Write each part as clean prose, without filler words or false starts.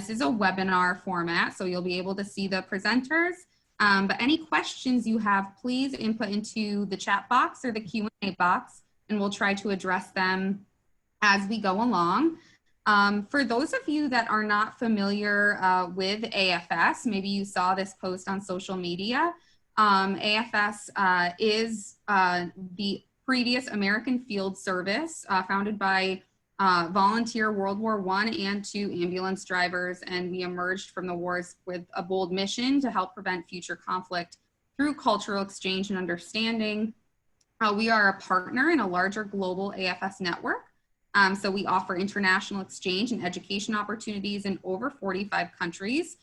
This is a webinar format, so you'll be able to see the presenters. But any questions you have, please input into the chat box or the Q&A box, and we'll try to address them as we go along. For those of you that are not familiar with AFS, maybe you saw this post on social media. AFS is the previous American Field Service founded by volunteer World War I and II ambulance drivers, and we emerged from the wars with a bold mission to help prevent future conflict through cultural exchange and understanding. We are a partner in a larger global AFS network. So we offer international exchange and education opportunities in over 45 countries.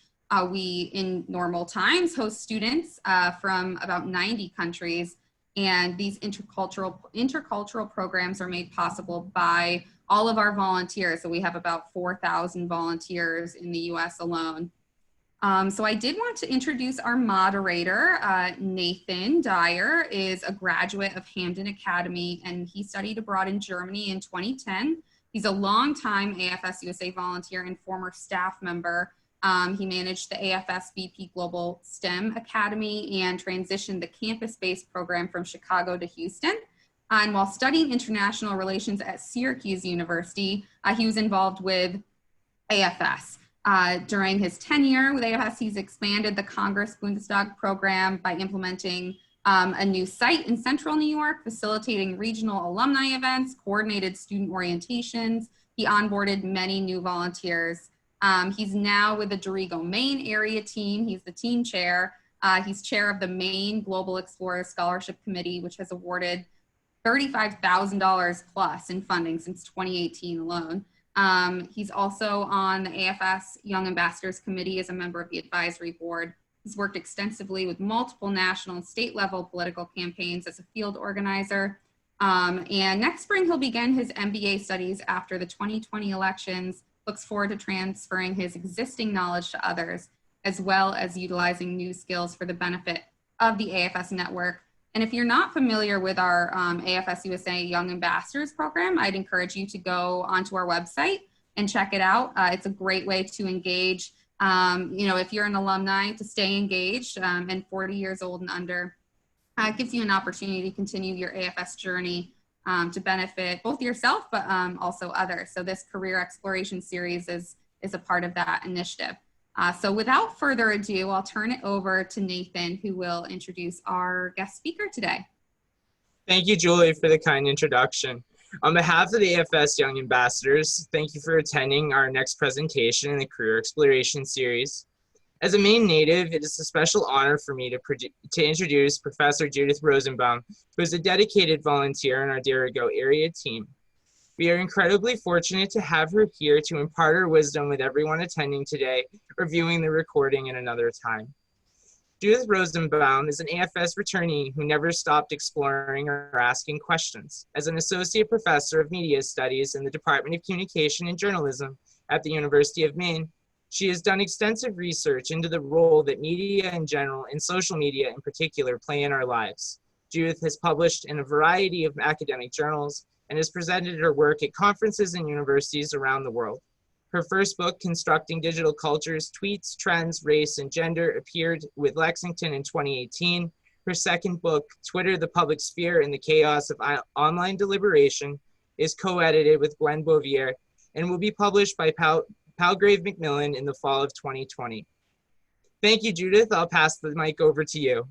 We, in normal times, host students from about 90 countries, and these intercultural programs are made possible by all of our volunteers. So we have about 4,000 volunteers in the US alone. So I did want to introduce our moderator. Nathan Dyer is a graduate of Hamden Academy, and he studied abroad in Germany in 2010. He's a longtime AFS-USA volunteer and former staff member. He managed the AFS VP Global STEM Academy and transitioned the campus-based program from Chicago to Houston. And while studying international relations at Syracuse University, he was involved with AFS. During his tenure with AFS, he's expanded the Congress Bundestag program by implementing a new site in central New York, facilitating regional alumni events, coordinated student orientations. He onboarded many new volunteers. He's now with the Dorrigo, Maine area team. He's the team chair. He's chair of the Maine Global Explorer Scholarship Committee, which has awarded $35,000 plus in funding since 2018 alone. He's also on the AFS Young Ambassadors Committee as a member of the advisory board. He's worked extensively with multiple national and state level political campaigns as a field organizer. And next spring, he'll begin his MBA studies after the 2020 elections, looks forward to transferring his existing knowledge to others, as well as utilizing new skills for the benefit of the AFS network. And if you're not familiar with our AFS-USA Young Ambassadors program, I'd encourage you to go onto our website and check it out. It's a great way to engage, if you're an alumni, to stay engaged, and 40 years old and under. It gives you an opportunity to continue your AFS journey to benefit both yourself, but also others. So this career exploration series is a part of that initiative. So without further ado, I'll turn it over to Nathan, who will introduce our guest speaker today. Thank you, Julie, for the kind introduction. On behalf of the AFS Young Ambassadors, thank you for attending our next presentation in the Career Exploration Series. As a Maine native, it is a special honor for me to introduce Professor Judith Rosenbaum, who is a dedicated volunteer in our Dorrigo area team. We are incredibly fortunate to have her here to impart her wisdom with everyone attending today or viewing the recording at another time. Judith Rosenbaum is an AFS returnee who never stopped exploring or asking questions. As an associate professor of media studies in the Department of Communication and Journalism at the University of Maine, she has done extensive research into the role that media in general and social media in particular play in our lives. Judith has published in a variety of academic journals and has presented her work at conferences and universities around the world. Her first book, Constructing Digital Cultures, Tweets, Trends, Race, and Gender, appeared with Lexington in 2018. Her second book, Twitter, the Public Sphere and the Chaos of Online Deliberation, is co-edited with Gwen Bouvier and will be published by Palgrave Macmillan in the fall of 2020. Thank you, Judith. I'll pass the mic over to you.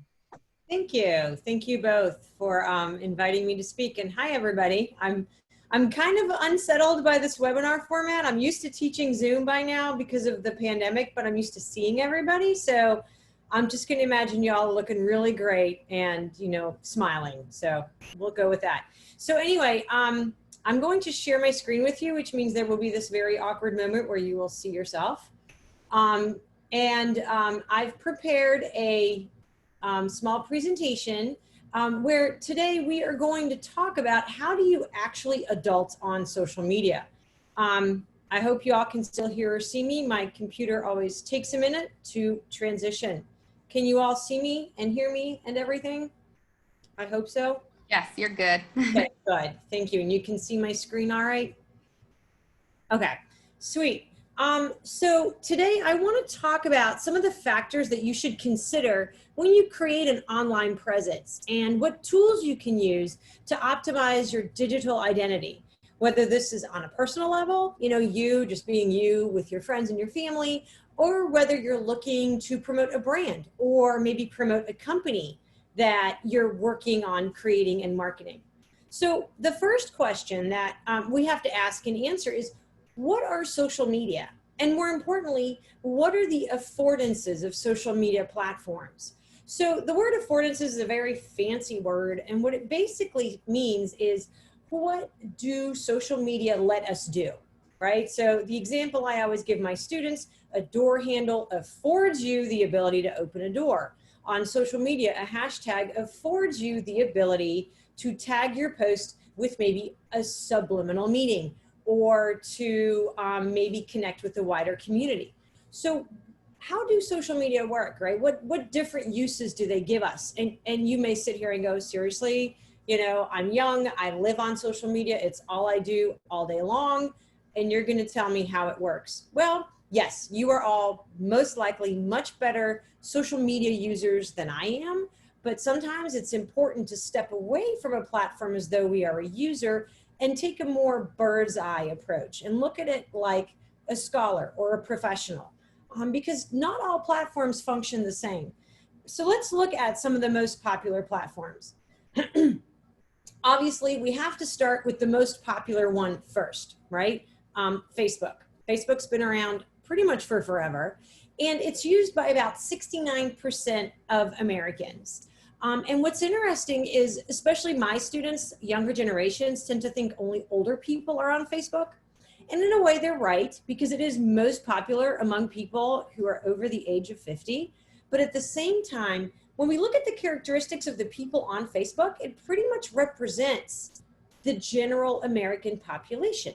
Thank you. Thank you both for inviting me to speak. And hi, everybody. I'm kind of unsettled by this webinar format. I'm used to teaching Zoom by now because of the pandemic, but I'm used to seeing everybody. So I'm just going to imagine y'all looking really great and, smiling. So we'll go with that. So anyway, I'm going to share my screen with you, which means there will be this very awkward moment where you will see yourself. I've prepared a small presentation where today we are going to talk about how do you actually adult on social media. I hope you all can still hear or see me. My computer always takes a minute to transition. Can you all see me and hear me and everything? I hope so. Yes, you're good. Okay, good. Thank you. And you can see my screen all right? Okay, sweet. So today I want to talk about some of the factors that you should consider when you create an online presence and what tools you can use to optimize your digital identity. Whether this is on a personal level, you just being you with your friends and your family, or whether you're looking to promote a brand or maybe promote a company that you're working on creating and marketing. So the first question that we have to ask and answer is, what are social media? And more importantly, what are the affordances of social media platforms? So the word affordances is a very fancy word, and what it basically means is, what do social media let us do, right? So the example I always give my students, a door handle affords you the ability to open a door. On social media, a hashtag affords you the ability to tag your post with maybe a subliminal meaning, or to maybe connect with the wider community. So how do social media work, right? What different uses do they give us? And you may sit here and go, seriously, I'm young, I live on social media, it's all I do all day long, and you're gonna tell me how it works. Well, yes, you are all most likely much better social media users than I am, but sometimes it's important to step away from a platform as though we are a user and take a more bird's eye approach and look at it like a scholar or a professional, because not all platforms function the same. So let's look at some of the most popular platforms. Obviously, we have to start with the most popular one first, right? Facebook. Facebook's been around pretty much for forever, and it's used by about 69% of Americans. And what's interesting is, especially my students, younger generations tend to think only older people are on Facebook. And in a way, they're right, because it is most popular among people who are over the age of 50. But at the same time, when we look at the characteristics of the people on Facebook, it pretty much represents the general American population.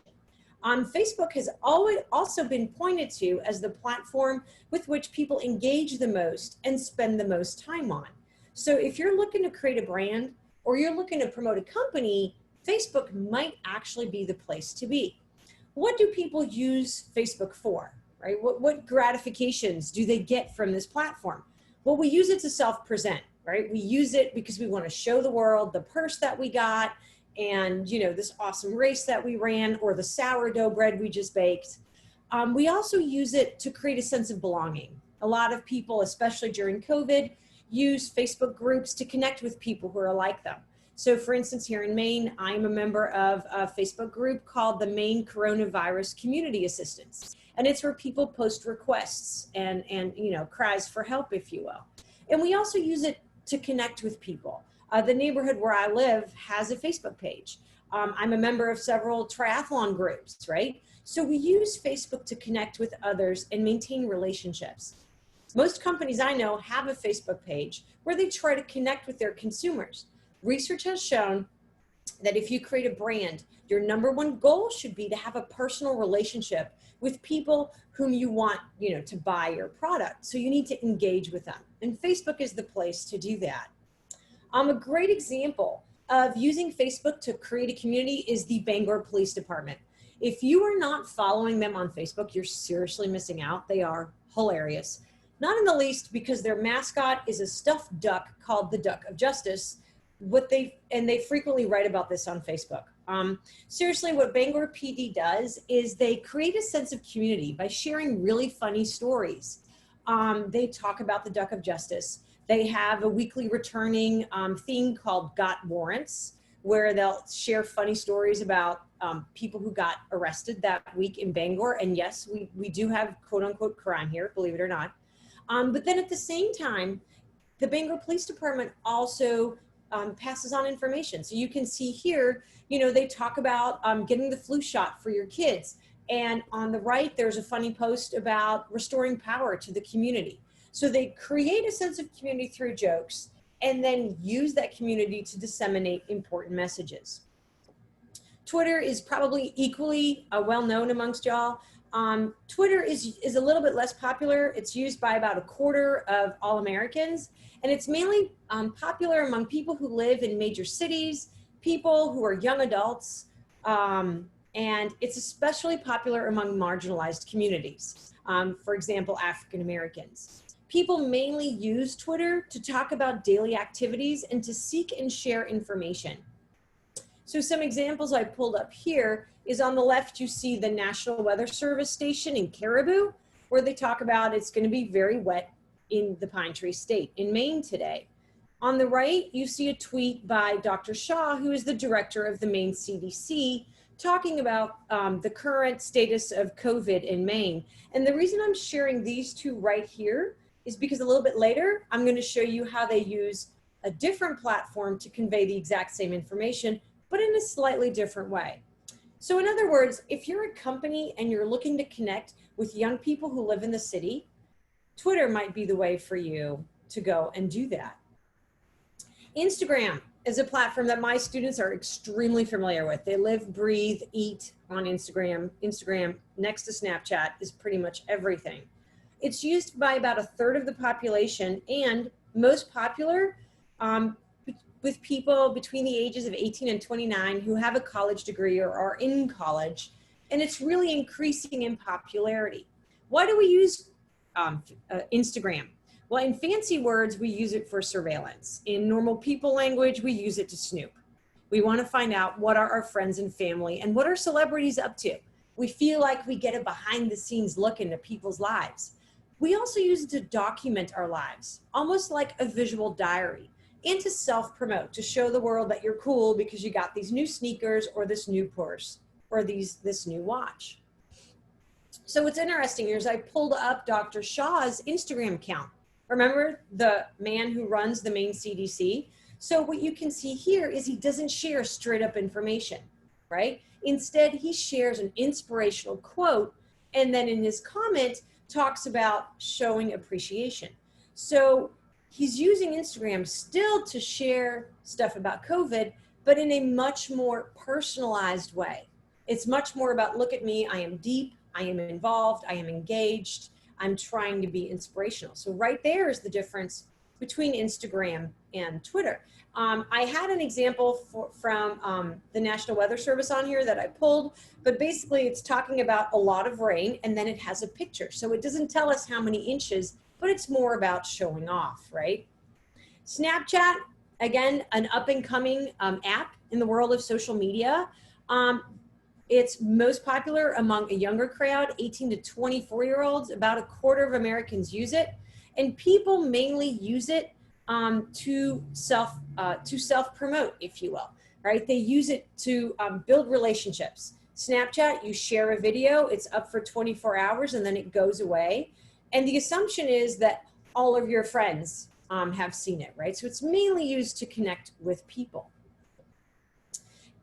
Facebook has always also been pointed to as the platform with which people engage the most and spend the most time on. So if you're looking to create a brand or you're looking to promote a company, Facebook might actually be the place to be. What do people use Facebook for, right? What gratifications do they get from this platform? Well, we use it to self-present, right? We use it because we want to show the world the purse that we got and, this awesome race that we ran, or the sourdough bread we just baked. We also use it to create a sense of belonging. A lot of people, especially during COVID, use Facebook groups to connect with people who are like them. So for instance, here in Maine, I'm a member of a Facebook group called the Maine Coronavirus Community Assistance. And it's where people post requests and cries for help, if you will. And we also use it to connect with people. The neighborhood where I live has a Facebook page. I'm a member of several triathlon groups, right? So we use Facebook to connect with others and maintain relationships. Most companies I know have a Facebook page where they try to connect with their consumers. Research has shown that if you create a brand, your number one goal should be to have a personal relationship with people whom you want, to buy your product. So you need to engage with them. And Facebook is the place to do that. A great example of using Facebook to create a community is the Bangor Police Department. If you are not following them on Facebook, you're seriously missing out. They are hilarious. Not in the least because their mascot is a stuffed duck called the Duck of Justice. They frequently write about this on Facebook. Seriously, what Bangor PD does is they create a sense of community by sharing really funny stories. They talk about the Duck of Justice. They have a weekly returning theme called Got Warrants, where they'll share funny stories about people who got arrested that week in Bangor. And yes, we do have quote unquote crime here, believe it or not. But then at the same time, the Bangor Police Department also passes on information. So you can see here, they talk about getting the flu shot for your kids. And on the right, there's a funny post about restoring power to the community. So they create a sense of community through jokes and then use that community to disseminate important messages. Twitter is probably equally well known amongst y'all. Twitter is a little bit less popular. It's used by about a quarter of all Americans. And it's mainly popular among people who live in major cities, people who are young adults, And it's especially popular among marginalized communities. For example, African Americans. People mainly use Twitter to talk about daily activities and to seek and share information. So some examples I pulled up here is on the left, you see the National Weather Service station in Caribou, where they talk about it's going to be very wet in the Pine Tree State in Maine today. On the right, you see a tweet by Dr. Shaw, who is the director of the Maine CDC, talking about the current status of COVID in Maine. And the reason I'm sharing these two right here is because a little bit later, I'm going to show you how they use a different platform to convey the exact same information, but in a slightly different way. So in other words, if you're a company and you're looking to connect with young people who live in the city, Twitter might be the way for you to go and do that. Instagram is a platform that my students are extremely familiar with. They live, breathe, eat on Instagram. Instagram, next to Snapchat, is pretty much everything. It's used by about a third of the population and most popular with people between the ages of 18 and 29 who have a college degree or are in college, and it's really increasing in popularity. Why do we use Instagram? Well, in fancy words, we use it for surveillance. In normal people language, we use it to snoop. We want to find out what are our friends and family and what are celebrities up to. We feel like we get a behind the scenes look into people's lives. We also use it to document our lives, almost like a visual diary, and to self-promote, to show the world that you're cool because you got these new sneakers or this new purse or this new watch. So what's interesting here is I pulled up Dr. Shaw's Instagram account. Remember the man who runs the Maine CDC? So what you can see here is he doesn't share straight up information, right? Instead, he shares an inspirational quote, and then in his comment talks about showing appreciation. So he's using Instagram still to share stuff about COVID, but in a much more personalized way. It's much more about, look at me, I am deep, I am involved, I am engaged, I'm trying to be inspirational. So right there is the difference between Instagram and Twitter. I had an example from the National Weather Service on here that I pulled, but basically it's talking about a lot of rain and then it has a picture. So it doesn't tell us how many inches, but it's more about showing off, right? Snapchat, again, an up and coming app in the world of social media. It's most popular among a younger crowd, 18 to 24-year-olds. About a quarter of Americans use it. And people mainly use it to self-promote, if you will, right? They use it to build relationships. Snapchat, you share a video, it's up for 24 hours and then it goes away. And the assumption is that all of your friends have seen it, right? So it's mainly used to connect with people.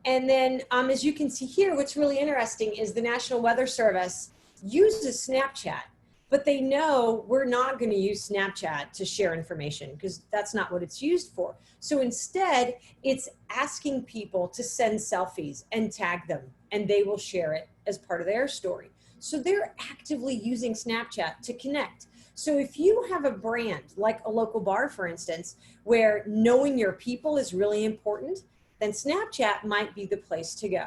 And then as you can see here, what's really interesting is the National Weather Service uses Snapchat, but they know we're not going to use Snapchat to share information because that's not what it's used for. So instead, it's asking people to send selfies and tag them, and they will share it as part of their story. So they're actively using Snapchat to connect. So if you have a brand like a local bar, for instance, where knowing your people is really important, then Snapchat might be the place to go.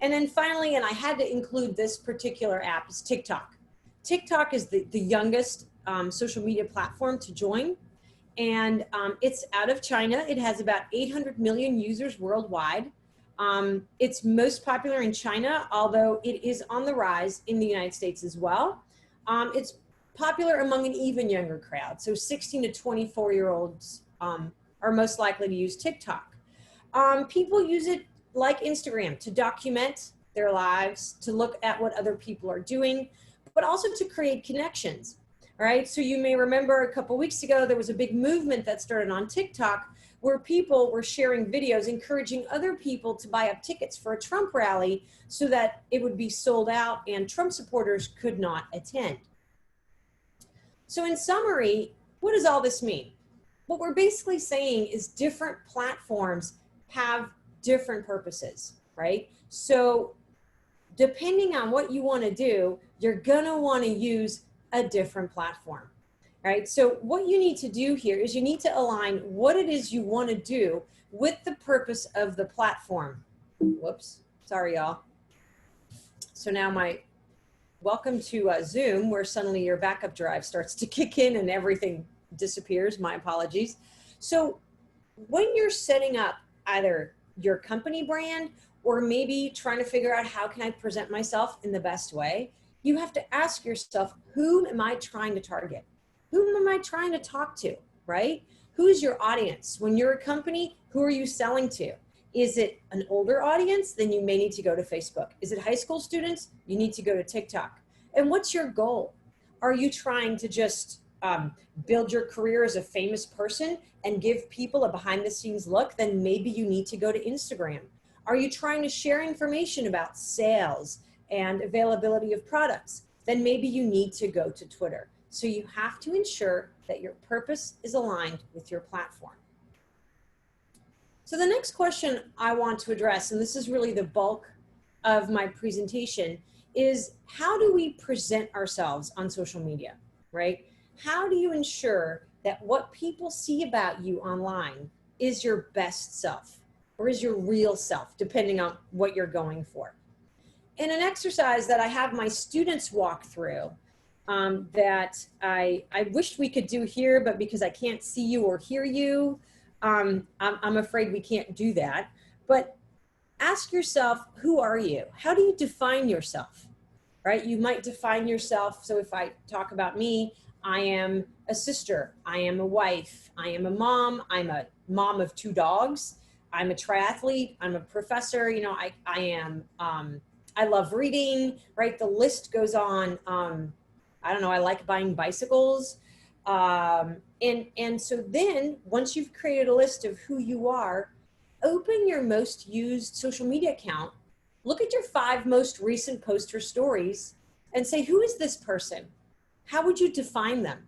And then finally, and I had to include this particular app, is TikTok. TikTok is the youngest social media platform to join, and it's out of China. It has about 800 million users worldwide. It's most popular in China, although it is on the rise in the United States as well. It's popular among an even younger crowd. So 16 to 24-year-olds are most likely to use TikTok. People use it like Instagram to document their lives, to look at what other people are doing, but also to create connections, right? So you may remember a couple weeks ago, there was a big movement that started on TikTok where people were sharing videos encouraging other people to buy up tickets for a Trump rally so that it would be sold out and Trump supporters could not attend. So in summary, what does all this mean? What we're basically saying is different platforms have different purposes, right? So depending on what you want to do, you're going to want to use a different platform, right? So what you need to do here is you need to align what it is you want to do with the purpose of the platform. Whoops, sorry, y'all. So now welcome to Zoom, where suddenly your backup drive starts to kick in and everything disappears. My apologies. So when you're setting up either your company brand or maybe trying to figure out how can I present myself in the best way, you have to ask yourself, whom am I trying to target? Whom am I trying to talk to, right? Who's your audience? When you're a company, who are you selling to? Is it an older audience? Then you may need to go to Facebook. Is it high school students? You need to go to TikTok. And what's your goal? Are you trying to just build your career as a famous person and give people a behind the scenes look? Then maybe you need to go to Instagram. Are you trying to share information about sales and availability of products? Then maybe you need to go to Twitter. So you have to ensure that your purpose is aligned with your platform. So the next question I want to address, and this is really the bulk of my presentation, is how do we present ourselves on social media, right? How do you ensure that what people see about you online is your best self or is your real self, depending on what you're going for? And an exercise that I have my students walk through that I wish we could do here, but because I can't see you or hear you, I'm afraid we can't do that. But ask yourself, who are you? How do you define yourself, right? You might define yourself. So if I talk about me, I am a sister, I am a wife, I am a mom, I'm a mom of 2 dogs, I'm a triathlete, I'm a professor, you know, I am, I love reading, right? The list goes on. I don't know, I like buying bicycles. And so then once you've created a list of who you are, open your most used social media account, look at your 5 most recent posts or stories and say, who is this person? How would you define them?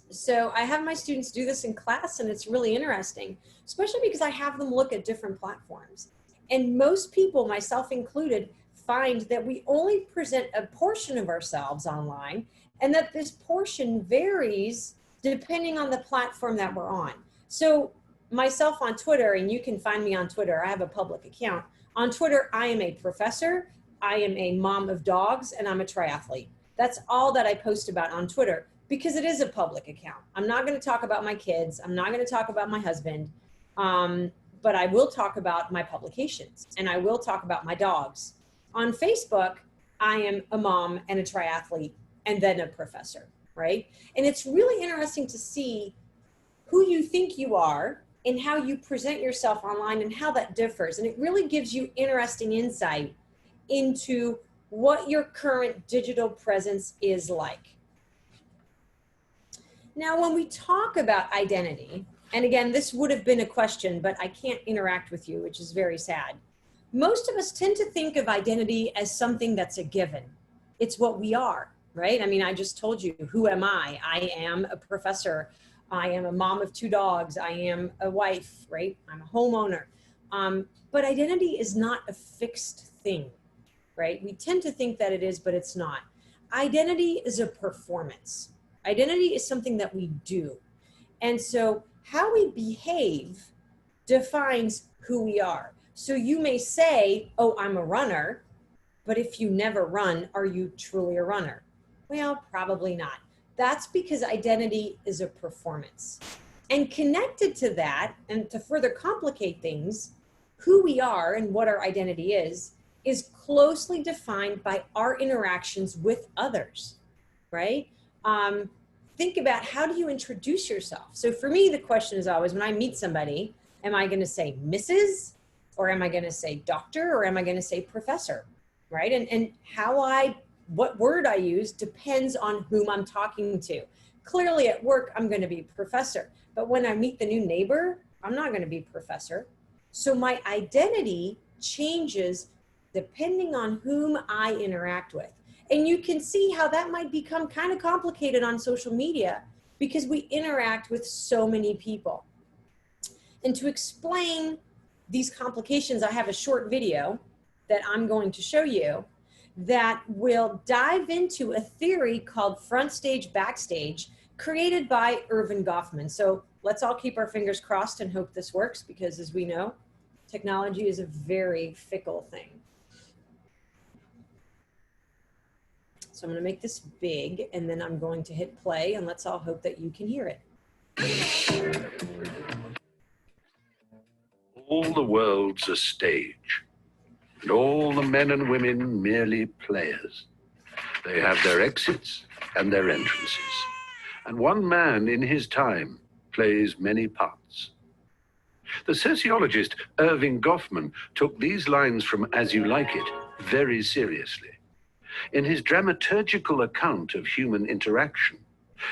So I have my students do this in class, and it's really interesting, especially because I have them look at different platforms. And most people, myself included, find that we only present a portion of ourselves online, and that this portion varies depending on the platform that we're on. So myself on Twitter, and you can find me on Twitter, I have a public account. On Twitter, I am a professor, I am a mom of dogs, and I'm a triathlete. That's all that I post about on Twitter because it is a public account. I'm not going to talk about my kids. I'm not going to talk about my husband, but I will talk about my publications, and I will talk about my dogs. On Facebook, I am a mom and a triathlete and then a professor, right? And it's really interesting to see who you think you are and how you present yourself online and how that differs. And it really gives you interesting insight into what your current digital presence is like. Now, when we talk about identity, and again, this would have been a question, but I can't interact with you, which is very sad. Most of us tend to think of identity as something that's a given. It's what we are, right? I mean, I just told you, who am I? I am a professor. I am a mom of 2 dogs. I am a wife, right? I'm a homeowner. But identity is not a fixed thing, right? We tend to think that it is, but it's not. Identity is a performance. Identity is something that we do. And so how we behave defines who we are. So you may say, oh, I'm a runner, but if you never run, are you truly a runner? Well, probably not. That's because identity is a performance. And connected to that, and to further complicate things, who we are and what our identity is closely defined by our interactions with others, right? Think about, how do you introduce yourself? So for me, the question is always, when I meet somebody, am I going to say Mrs., or am I going to say doctor, or am I going to say professor, right? And what word I use depends on whom I'm talking to. Clearly at work, I'm going to be professor, but when I meet the new neighbor, I'm not going to be professor. So my identity changes depending on whom I interact with. And you can see how that might become kind of complicated on social media because we interact with so many people. And to explain these complications, I have a short video that I'm going to show you that will dive into a theory called front stage, backstage, created by Erving Goffman. So let's all keep our fingers crossed and hope this works, because as we know, technology is a very fickle thing. So I'm going to make this big, and then I'm going to hit play, and let's all hope that you can hear it. All the world's a stage, and all the men and women merely players. They have their exits and their entrances, and one man in his time plays many parts. The sociologist Irving Goffman took these lines from As You Like It very seriously. In his dramaturgical account of human interaction,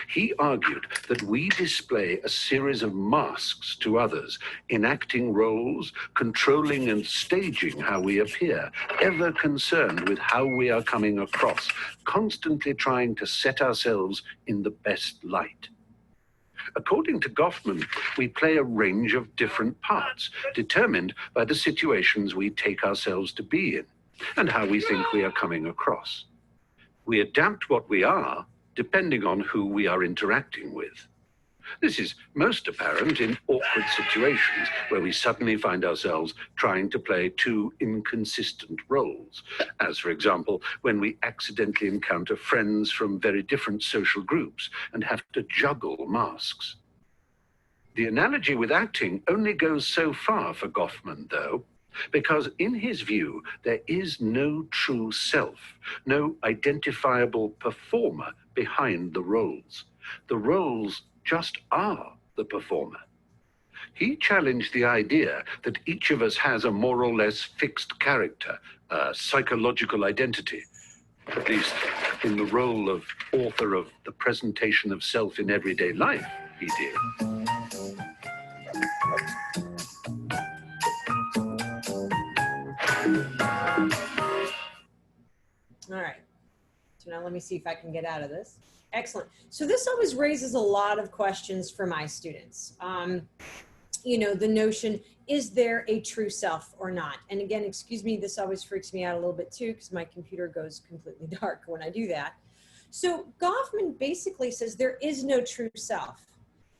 he argued that we display a series of masks to others, enacting roles, controlling and staging how we appear, ever concerned with how we are coming across, constantly trying to set ourselves in the best light. According to Goffman, we play a range of different parts, determined by the situations we take ourselves to be in and how we think we are coming across. We adapt what we are depending on who we are interacting with. This is most apparent in awkward situations where we suddenly find ourselves trying to play two inconsistent roles, as for example, when we accidentally encounter friends from very different social groups and have to juggle masks. The analogy with acting only goes so far for Goffman, though, because in his view, there is no true self, no identifiable performer behind the roles. The roles just are the performer. He challenged the idea that each of us has a more or less fixed character, a psychological identity, at least in the role of author of The Presentation of Self in Everyday Life, he did. All right. So now let me see if I can get out of this. Excellent. So this always raises a lot of questions for my students. You know, the notion, is there a true self or not? And again, excuse me, this always freaks me out a little bit too, because my computer goes completely dark when I do that. So Goffman basically says there is no true self.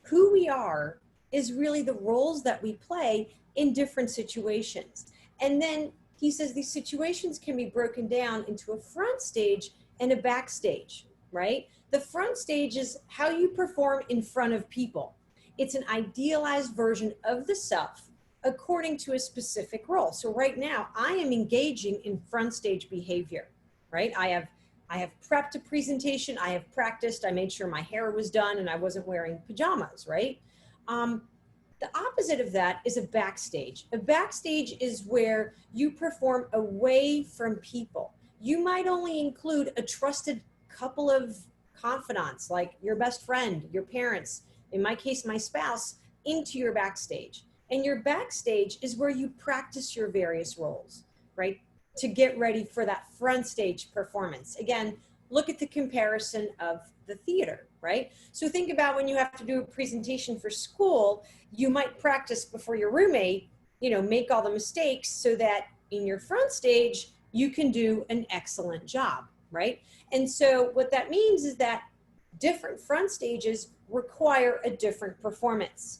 Who we are is really the roles that we play in different situations. And then he says these situations can be broken down into a front stage and a backstage, right? The front stage is how you perform in front of people. It's an idealized version of the self according to a specific role. So right now I am engaging in front stage behavior, right? I have prepped a presentation, I have practiced, I made sure my hair was done and I wasn't wearing pajamas, right? The opposite of that is a backstage. A backstage is where you perform away from people. You might only include a trusted couple of confidants, like your best friend, your parents, in my case, my spouse, into your backstage. And your backstage is where you practice your various roles, right? To get ready for that front stage performance. Again, look at the comparison of the theater, right? So think about when you have to do a presentation for school, you might practice before your roommate, you know, make all the mistakes so that in your front stage, you can do an excellent job, right? And so what that means is that different front stages require a different performance.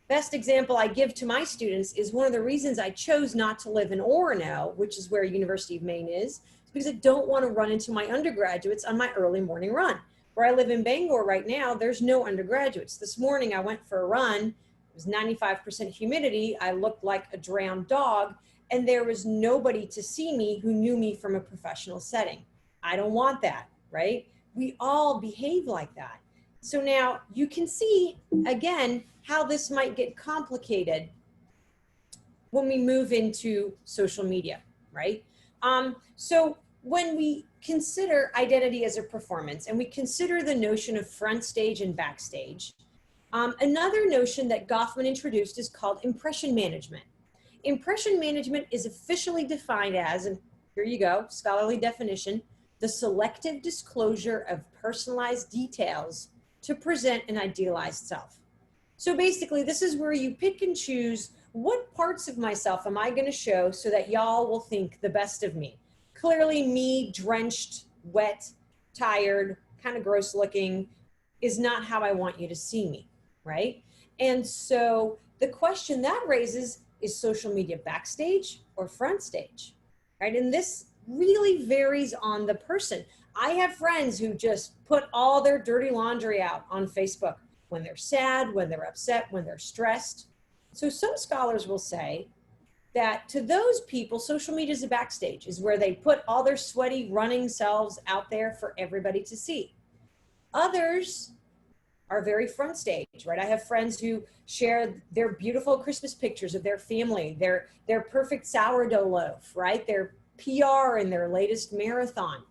Best example I give to my students is one of the reasons I chose not to live in Orono, which is where University of Maine is because I don't want to run into my undergraduates on my early morning run. Where I live in Bangor right now, there's no undergraduates. This morning I went for a run, it was 95% humidity, I looked like a drowned dog, and there was nobody to see me who knew me from a professional setting. I don't want that, right? We all behave like that. So now you can see, again, how this might get complicated when we move into social media, right? So when we consider identity as a performance and we consider the notion of front stage and backstage, another notion that Goffman introduced is called impression management. Impression management is officially defined as, and here you go, scholarly definition, the selective disclosure of personalized details to present an idealized self. So basically, this is where you pick and choose what parts of myself am I going to show so that y'all will think the best of me. Clearly, me, drenched, wet, tired, kind of gross looking, is not how I want you to see me, right? And so the question that raises is social media backstage or front stage, right? And this really varies on the person. I have friends who just put all their dirty laundry out on Facebook when they're sad, when they're upset, when they're stressed. So some scholars will say that to those people, social media is a backstage, is where they put all their sweaty running selves out there for everybody to see. Others are very front stage, right? I have friends who share their beautiful Christmas pictures of their family, their perfect sourdough loaf, right? Their PR in their latest marathon.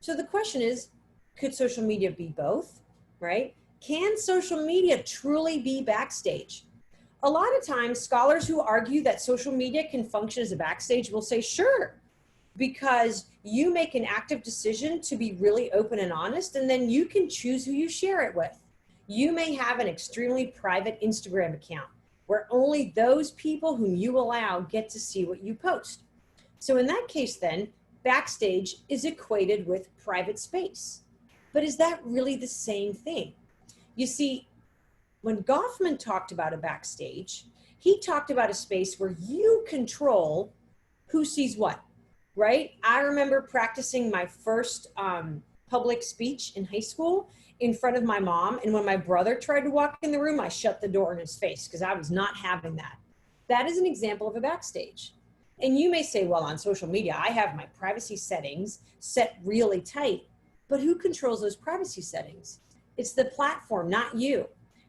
So the question is, could social media be both, right? Can social media truly be backstage? A lot of times, scholars who argue that social media can function as a backstage will say, sure, because you make an active decision to be really open and honest, and then you can choose who you share it with. You may have an extremely private Instagram account where only those people whom you allow get to see what you post. So in that case, then, backstage is equated with private space. But is that really the same thing? You see, when Goffman talked about a backstage, he talked about a space where you control who sees what, right? I remember practicing my first public speech in high school in front of my mom. And when my brother tried to walk in the room, I shut the door in his face because I was not having that. That is an example of a backstage. And you may say, well, on social media, I have my privacy settings set really tight. But who controls those privacy settings? It's the platform, not you.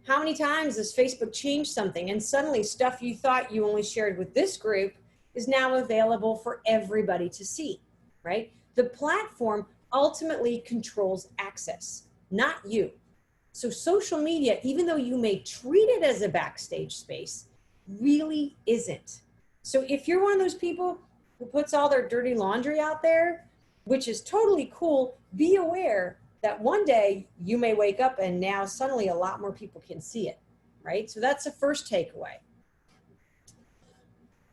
How many times has Facebook changed something and suddenly stuff you thought you only shared with this group is now available for everybody to see, right? The platform ultimately controls access, not you. So social media, even though you may treat it as a backstage space, really isn't. So if you're one of those people who puts all their dirty laundry out there, which is totally cool, be aware that one day you may wake up and now suddenly a lot more people can see it, right? So that's the first takeaway.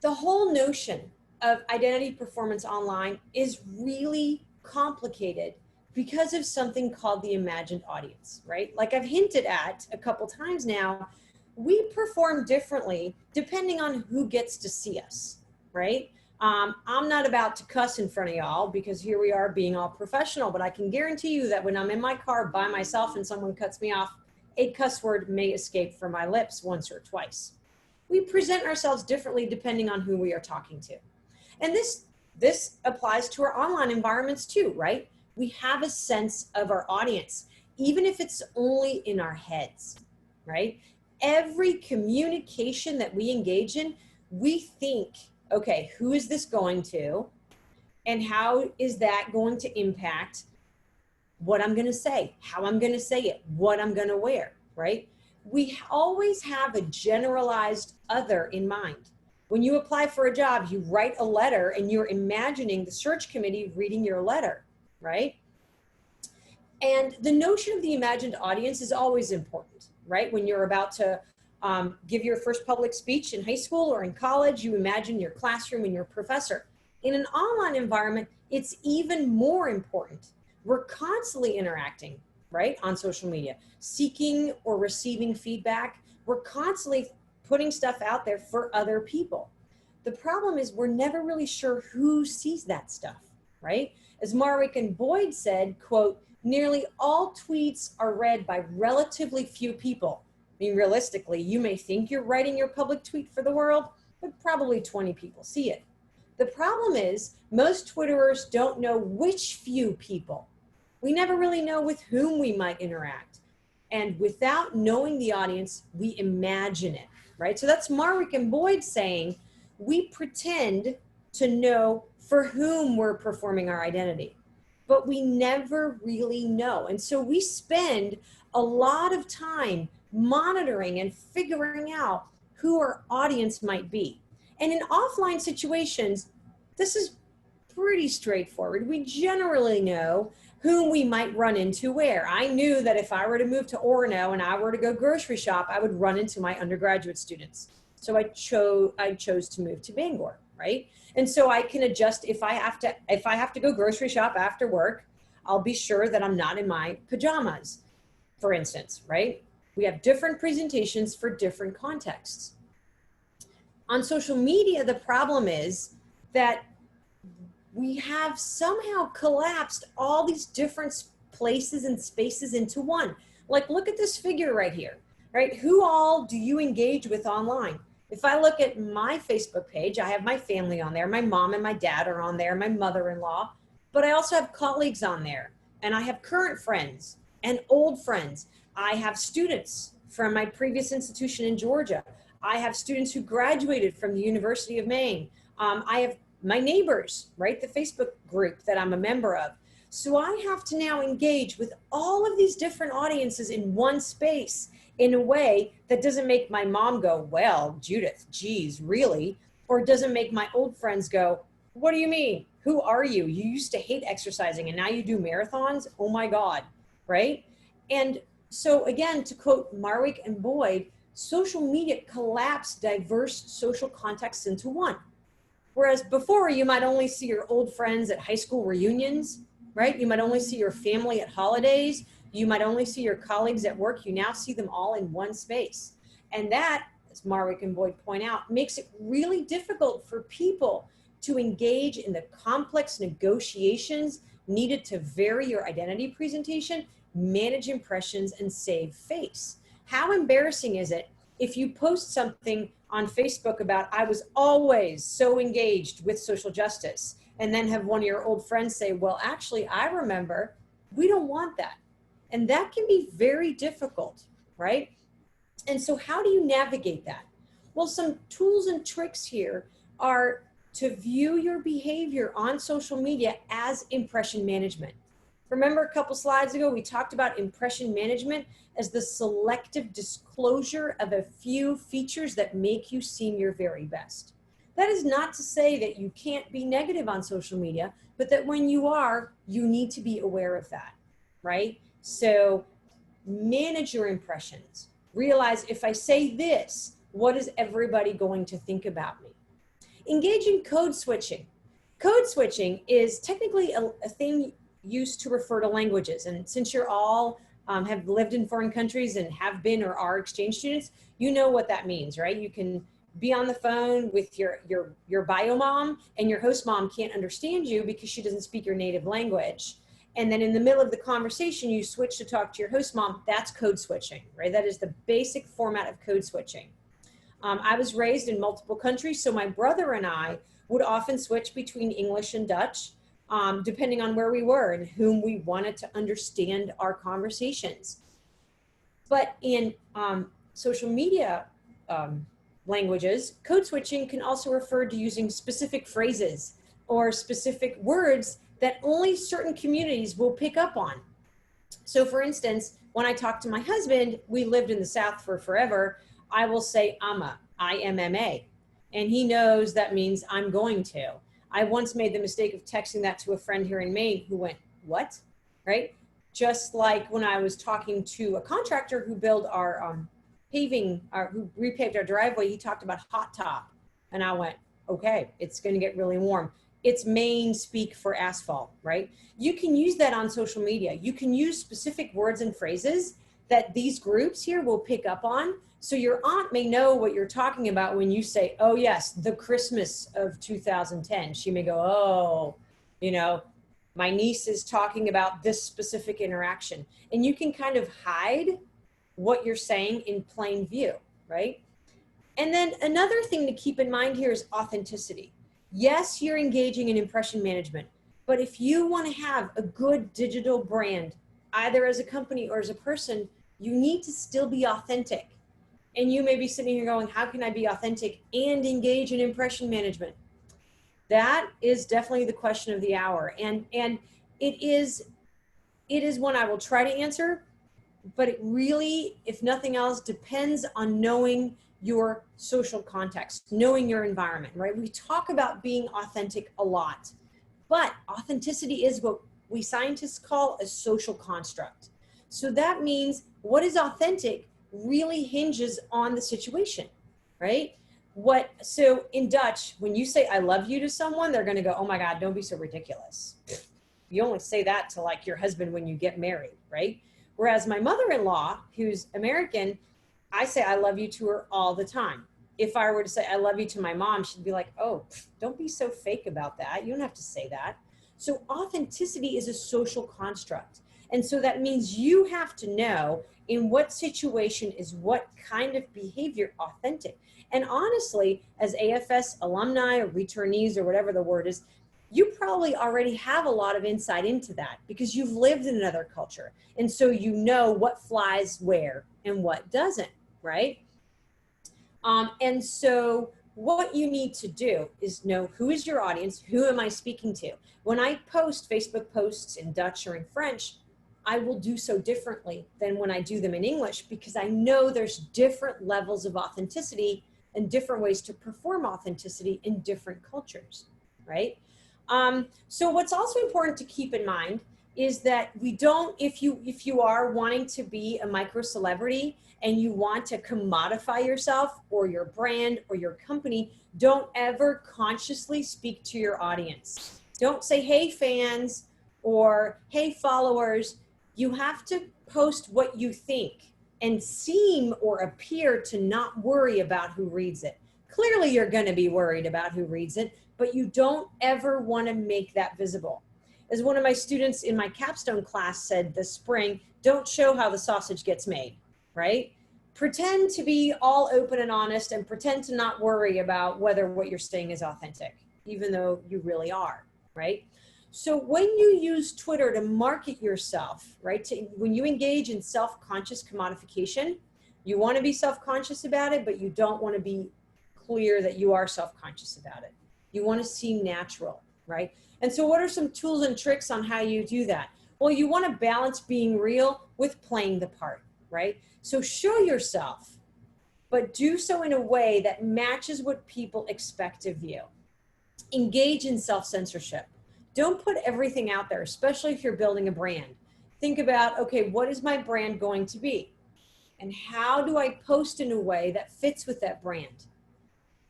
The whole notion of identity performance online is really complicated because of something called the imagined audience, right? Like I've hinted at a couple times now, we perform differently depending on who gets to see us, right? I'm not about to cuss in front of y'all because here we are being all professional, but I can guarantee you that when I'm in my car by myself and someone cuts me off, a cuss word may escape from my lips once or twice. We present ourselves differently depending on who we are talking to. And this applies to our online environments too, right? We have a sense of our audience, even if it's only in our heads, right? Every communication that we engage in, we think, okay, who is this going to? And how is that going to impact what I'm going to say, how I'm going to say it, what I'm going to wear, right? We always have a generalized other in mind. When you apply for a job, you write a letter and you're imagining the search committee reading your letter, right? And the notion of the imagined audience is always important, right? When you're about to give your first public speech in high school or in college, you imagine your classroom and your professor. In an online environment, it's even more important. We're constantly interacting, right, on social media, seeking or receiving feedback. We're constantly putting stuff out there for other people. The problem is we're never really sure who sees that stuff, right? As Marwick and Boyd said, quote, nearly all tweets are read by relatively few people. I mean, realistically, you may think you're writing your public tweet for the world, but probably 20 people see it. The problem is most Twitterers don't know which few people. We never really know with whom we might interact. And without knowing the audience, we imagine it, right? So that's Marwick and Boyd saying, we pretend to know for whom we're performing our identity, but we never really know. And so we spend a lot of time monitoring and figuring out who our audience might be. And in offline situations, this is pretty straightforward. We generally know whom we might run into where. I knew that if I were to move to Orono and I were to go grocery shop, I would run into my undergraduate students. So I chose to move to Bangor, right? And so I can adjust if I have to go grocery shop after work, I'll be sure that I'm not in my pajamas, for instance, right? We have different presentations for different contexts. On social media, the problem is that we have somehow collapsed all these different places and spaces into one. Like, look at this figure right here, right? Who all do you engage with online? If I look at my Facebook page, I have my family on there. My mom and my dad are on there, my mother-in-law, but I also have colleagues on there, and I have current friends and old friends. I have students from my previous institution in Georgia. I have students who graduated from the University of Maine. I have my neighbors, right? The Facebook group that I'm a member of. So I have to now engage with all of these different audiences in one space in a way that doesn't make my mom go, well, Judith, geez, really? Or doesn't make my old friends go, what do you mean? Who are you? You used to hate exercising and now you do marathons? Oh my God, right? And so again, to quote Marwick and Boyd, social media collapsed diverse social contexts into one. Whereas before, you might only see your old friends at high school reunions, right? You might only see your family at holidays. You might only see your colleagues at work. You now see them all in one space. And that, as Marwick and Boyd point out, makes it really difficult for people to engage in the complex negotiations needed to vary your identity presentation, manage impressions, and save face. How embarrassing is it if you post something on Facebook about, I was always so engaged with social justice, and then have one of your old friends say, well, actually, I remember, we don't want that. And that can be very difficult, right? And so how do you navigate that? Well, some tools and tricks here are to view your behavior on social media as impression management. Remember a couple slides ago, we talked about impression management as the selective disclosure of a few features that make you seem your very best. That is not to say that you can't be negative on social media, but that when you are, you need to be aware of that, right? So manage your impressions. Realize, if I say this, what is everybody going to think about me? Engage in code switching. Code switching is technically a thing used to refer to languages. And since you're all have lived in foreign countries and have been or are exchange students, you know what that means, right? You can be on the phone with your bio mom, and your host mom can't understand you because she doesn't speak your native language. And then in the middle of the conversation, you switch to talk to your host mom. That's code switching, right? That is the basic format of code switching. I was raised in multiple countries, so my brother and I would often switch between English and Dutch, depending on where we were and whom we wanted to understand our conversations. But in social media languages, code switching can also refer to using specific phrases or specific words that only certain communities will pick up on. So for instance, when I talk to my husband, we lived in the South for forever, I will say I'mma, I-M-M-A, and he knows that means I'm going to. I once made the mistake of texting that to a friend here in Maine who went, what, right? Just like when I was talking to a contractor who built our paving, who repaved our driveway, he talked about hot top. And I went, okay, it's gonna get really warm. It's Maine speak for asphalt, right? You can use that on social media. You can use specific words and phrases that these groups here will pick up on. So your aunt may know what you're talking about when you say, oh yes, the Christmas of 2010. She may go, oh, you know, my niece is talking about this specific interaction. And you can kind of hide what you're saying in plain view, right? And then another thing to keep in mind here is authenticity. Yes, you're engaging in impression management, but if you want to have a good digital brand, either as a company or as a person, you need to still be authentic. And you may be sitting here going, how can I be authentic and engage in impression management? That is definitely the question of the hour. And it is one I will try to answer, but it really, if nothing else, depends on knowing your social context, knowing your environment, right? We talk about being authentic a lot, but authenticity is what we scientists call a social construct. So that means what is authentic really hinges on the situation, right? So in Dutch, when you say I love you to someone, they're going to go, oh my God, don't be so ridiculous. You only say that to like your husband when you get married, right? Whereas my mother-in-law, who's American, I say I love you to her all the time. if I were to say, I love you to my mom, she'd be like, oh, don't be so fake about that. You don't have to say that. So authenticity is a social construct. And so that means you have to know in what situation is what kind of behavior authentic. And honestly, as AFS alumni or returnees or whatever the word is, you probably already have a lot of insight into that because you've lived in another culture. And so you know what flies where and what doesn't, right? And so what you need to do is know who is your audience, who am I speaking to? When I post Facebook posts in Dutch or in French, I will do so differently than when I do them in English because I know there's different levels of authenticity and different ways to perform authenticity in different cultures, right? So what's also important to keep in mind is that we don't, if you are wanting to be a micro celebrity and you want to commodify yourself or your brand or your company, don't ever consciously speak to your audience. Don't say, hey fans, or hey followers. You have to post what you think and seem or appear to not worry about who reads it. Clearly you're going to be worried about who reads it, but you don't ever want to make that visible. As one of my students in my capstone class said this spring, don't show how the sausage gets made, right? Pretend to be all open and honest and pretend to not worry about whether what you're saying is authentic, even though you really are, right? So when you use Twitter to market yourself, right, when you engage in self-conscious commodification, you want to be self-conscious about it, but you don't want to be clear that you are self-conscious about it. You want to seem natural, right? And so what are some tools and tricks on how you do that? Well, you want to balance being real with playing the part, right? So show yourself, but do so in a way that matches what people expect of you. Engage in self-censorship. Don't put everything out there, especially if you're building a brand. Think about, okay, what is my brand going to be? And how do I post in a way that fits with that brand?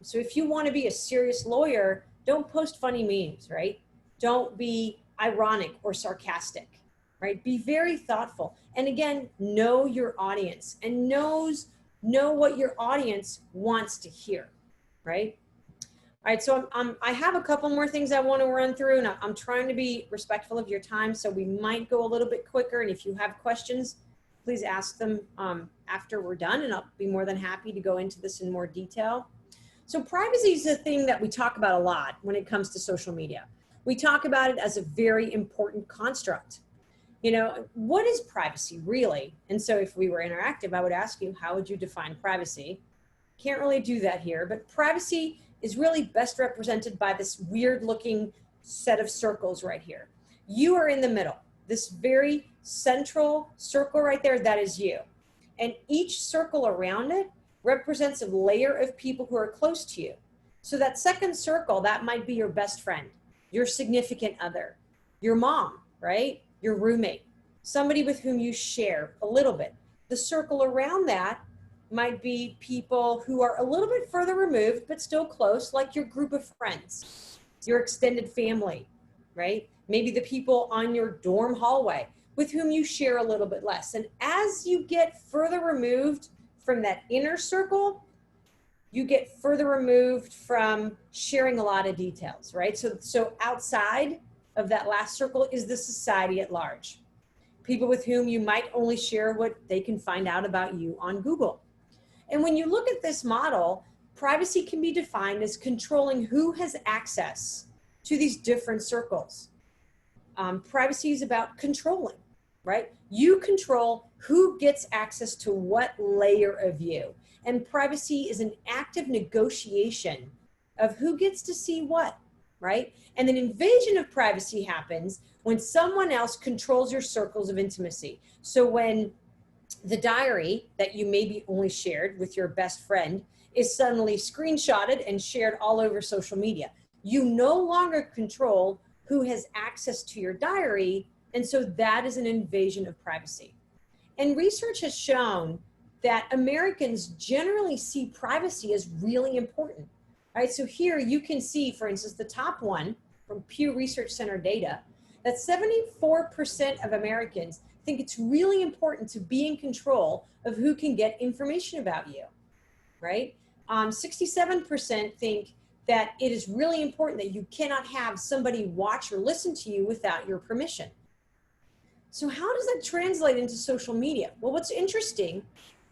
So if you want to be a serious lawyer, don't post funny memes, right? Don't be ironic or sarcastic, right? Be very thoughtful. And again, know your audience and know what your audience wants to hear, right? All right, so I have a couple more things I want to run through, and I'm trying to be respectful of your time, so we might go a little bit quicker. And if you have questions, please ask them after we're done, and I'll be more than happy to go into this in more detail. So privacy is a thing that we talk about a lot when it comes to social media. We talk about it as a very important construct. You know, what is privacy really? And so if we were interactive, I would ask you, how would you define privacy? Can't really do that here, but privacy is really best represented by this weird looking set of circles right here. You are in the middle, this very central circle right there, that is you. And each circle around it represents a layer of people who are close to you. So that second circle, that might be your best friend, your significant other, your mom, right? Your roommate, somebody with whom you share a little bit. The circle around that might be people who are a little bit further removed, but still close, like your group of friends, your extended family, right? Maybe the people on your dorm hallway with whom you share a little bit less. And as you get further removed from that inner circle, you get further removed from sharing a lot of details, right? So outside of that last circle is the society at large. People with whom you might only share what they can find out about you on Google. And when you look at this model, privacy can be defined as controlling who has access to these different circles. Privacy is about controlling, right? You control who gets access to what layer of you. And privacy is an active negotiation of who gets to see what, right? And an invasion of privacy happens when someone else controls your circles of intimacy. So when the diary that you maybe only shared with your best friend is suddenly screenshotted and shared all over social media, you no longer control who has access to your diary. And so that is an invasion of privacy. And research has shown that Americans generally see privacy as really important, right? So here you can see, for instance, the top one from Pew Research Center data, that 74% of Americans think it's really important to be in control of who can get information about you, right? 67% think that it is really important that you cannot have somebody watch or listen to you without your permission. So how does that translate into social media? Well, what's interesting,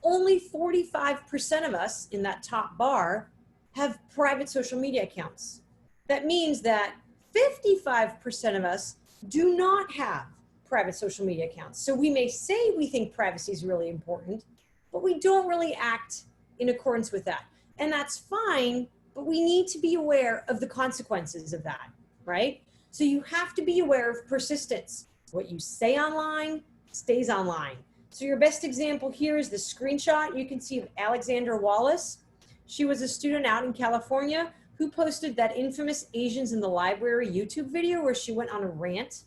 only 45% of us in that top bar have private social media accounts. That means that 55% of us do not have private social media accounts. So we may say we think privacy is really important, but we don't really act in accordance with that. And that's fine, but we need to be aware of the consequences of that, right? So you have to be aware of persistence. What you say online stays online. So your best example here is the screenshot you can see of Alexandra Wallace. She was a student out in California who posted that infamous Asians in the Library YouTube video where she went on a rant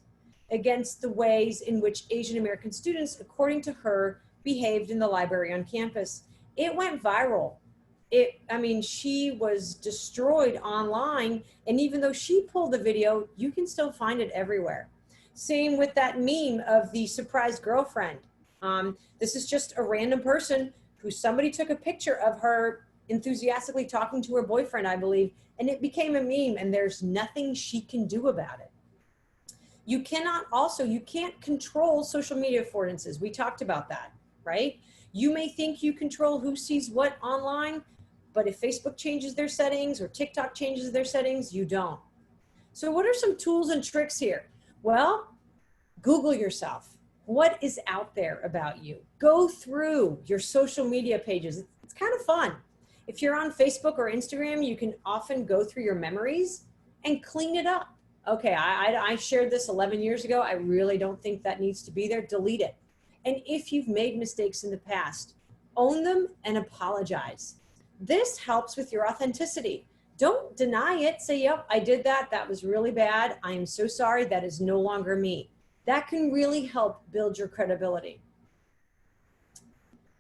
against the ways in which Asian American students, according to her, behaved in the library on campus. It went viral. She was destroyed online, and even though she pulled the video, you can still find it everywhere. Same with that meme of the surprise girlfriend. This is just a random person who somebody took a picture of her enthusiastically talking to her boyfriend, I believe, and it became a meme, and there's nothing she can do about it. You can't control social media affordances. We talked about that, right? You may think you control who sees what online, but if Facebook changes their settings or TikTok changes their settings, you don't. So what are some tools and tricks here? Well, Google yourself. What is out there about you? Go through your social media pages. It's kind of fun. If you're on Facebook or Instagram, you can often go through your memories and clean it up. Okay, I shared this 11 years ago. I really don't think that needs to be there. Delete it. And if you've made mistakes in the past, own them and apologize. This helps with your authenticity. Don't deny it. Say, yep, I did that. That was really bad. I am so sorry. That is no longer me. That can really help build your credibility.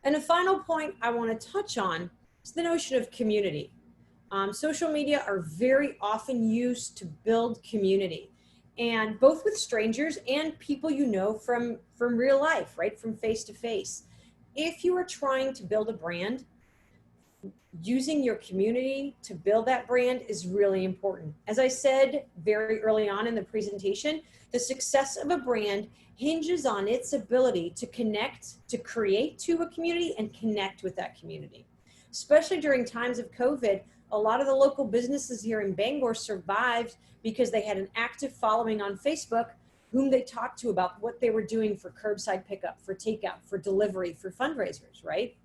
And a final point I want to touch on is the notion of community. Social media are very often used to build community, and both with strangers and people you know from real life, right? From face to face. If you are trying to build a brand, using your community to build that brand is really important. As I said very early on in the presentation, the success of a brand hinges on its ability to connect, to create to a community and connect with that community. Especially during times of COVID, a lot of the local businesses here in Bangor survived because they had an active following on Facebook whom they talked to about what they were doing for curbside pickup, for takeout, for delivery, for fundraisers, right?